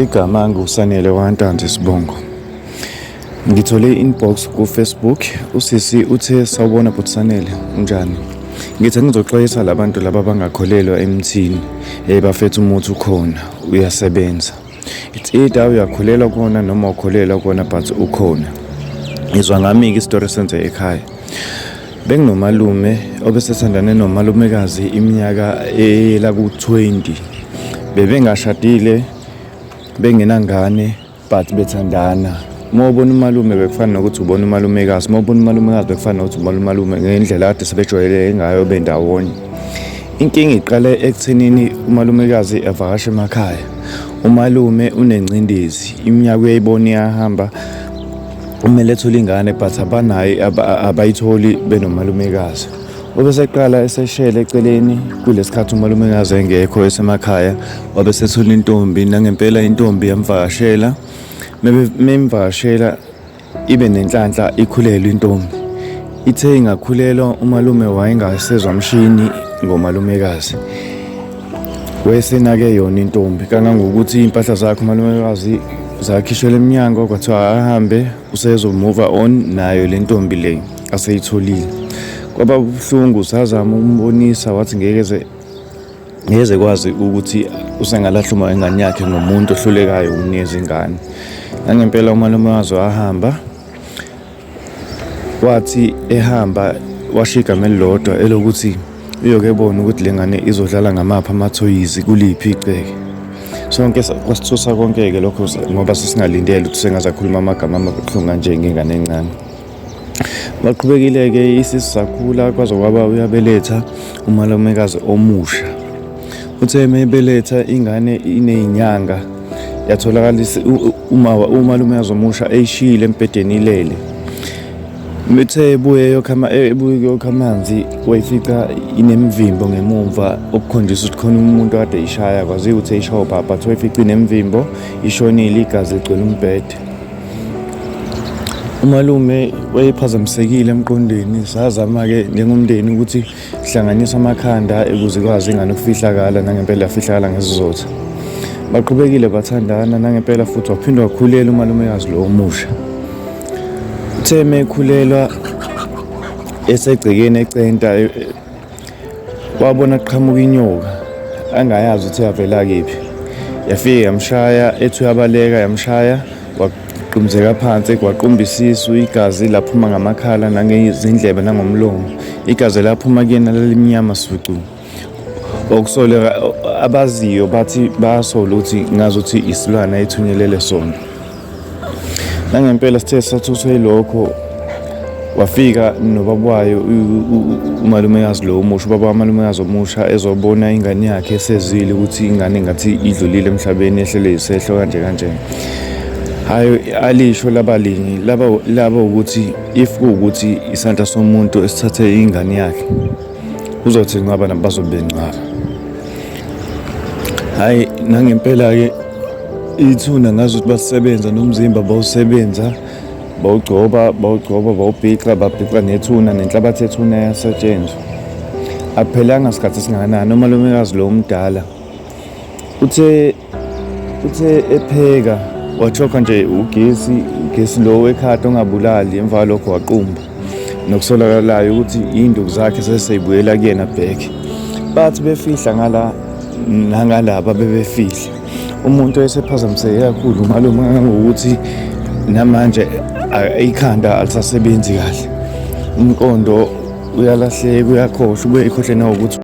Igama nguSanele Wantanzi Sibongo. Ngithole i-inbox ku-Facebook. Usisi uthe, "Sawubona bhuti Sanele, unjani? Ngithi ngizoxwayisa labantu laba abangakholelwa emthini, bafethu umuthi ukhona, uyasebenza. It's either uyakholelwa kuwona noma ukholelwa kuwona but ukhona." Ngizwa ngami-ke isitori esenze ekhaya. Benginomalume obesesandane nomalumekazi iminyaka eyela ku-20. Bebengashadile, bengenangane but bethandana. Uma ubona umalume bekufana nokuthi ubona umalumekazi, uma ubona umalumekazi bekufana nokuthi ubona umalume, ngendlela kade sebejwayele ngayo bendawonye. Inkinga iqale ekuthenini umalumekazi avakashe emakhaya. Umalume unencindezi, iminyaka uyayibona iyahamba, umele ethole ingane but abayitholi benomalumekazi. Obeseqala eseshele eceleni kulesikhathi umalumekazi engekho esemakhaya, wabesethola intombi, nangempela intombi yamvakashela. Memvakashela ibe nenhlanhla ikhulelwe intombi. Ithe ingakhulelwa umalume wayengasezwa mshini ngomalumekazi. Wayesenake yona intombi kangangokuthi impahla zakhe umalumekazi zakhishelwa eminyango, kwathiwa ahambe usezomove on nayo le ntombi le aseyitholile. Kwaba buhlungu, sazama ukumbonisa, wathi ngeze kwazi ukuthi usengalahluma ingane yakhe ngomuntu ohlulekayo ukunikeza ingane. Nangempela umalumekazi wahamba, wathi ehamba washiya igama elilodwa elokuthi uyokebona ukuthi le ngane izodlala ngamaphi amathoyizi kuliphi iceke. Sonke kwasithusa konke-ke lokho ngoba sisingalindele ukuthi sengazakhuluma amagama amabuhlungu kanje ngengane encane. Baqhubekile-ke isisi sakhula kwaze kwaba uyabeletha umalumekazi omusha. Uthe mebeletha ingane inezinyanga, yatholakala umalumekazi omusha eyishile embhedeni ilele. Methe ebuye yokha amanzi, wayifica inemvimbo ngemumva, okukhonjisa ukuthi khona umuntu kade ishaya, kwaziwa ukuthi eyishaya ubaba, but wayifica inemvimbo, ishonile, igazi ligcwele umbhede. Umalume wayephazamisekile emqondweni. Sazama-ke njengomndeni ukuthi sihlanganise amakhanda ukuze ikwazi ingane ukufihlakala, nangempela yafihlakala ngesizotha. Baqhubekile bathandana, nangempela futhi waphinde wakhulela umalumekazi lo omusha. Uthe mekhulelwa esegcekeni ecenta, wabona kuqhamuka inyoka, angayazi ukuthi yavela kephi. Yafika yamshaya, ethi uyabaleka, yamshaya, waqhumzeka phansi, kwaqumba isisu, igazi laphuma ngamakhala nangezindlebe nangomlomo. Igazi laphuma kuyena lalimnyama sucu. Okusoleka abaziyo bathi bayasola ukuthi ngazuthi isilwana ethunyelele sona. Nangempela sithe sathuthwa yilokho, wafika nobabwayo umalumekazi lo omusha, ubaba wamalumekazi omusha, ezobona ingane yakhe esezile ukuthi ingane ngathi idlulile emhlabeni, ehlele isehlo kanje. Hayi alisho labalingi laba ukuthi if kuwukuthi isandla somuntu esithathe ingane yakhe, uzothi ngaba nabazobencaba. Hayi nangempela-ke ithuna ngazi ukuthi basebenza nomzimba, bawusebenza, bawugcoba, babhica nethuna, nenhlabathi ethuna yasetshenzwa. Akuphelanga isikhathi esingakanani, umalumekazi lo omdala uthe epheka wachoka nje ugesi lo wekhati ongabulali, emva kwalokho waqumba. Nokusolakalayo ukuthi iy'nduku zakhe seseyibuyela kuyena back. Bathi befihla nangalaba bebefihla. Umuntu oyesephazamiseke kakhulu umalume ngokuthi namanje ikhanda alisasebenzi kahle. Umqondo uyalahleka, uyakhohlwa, ikhohle na ukuthi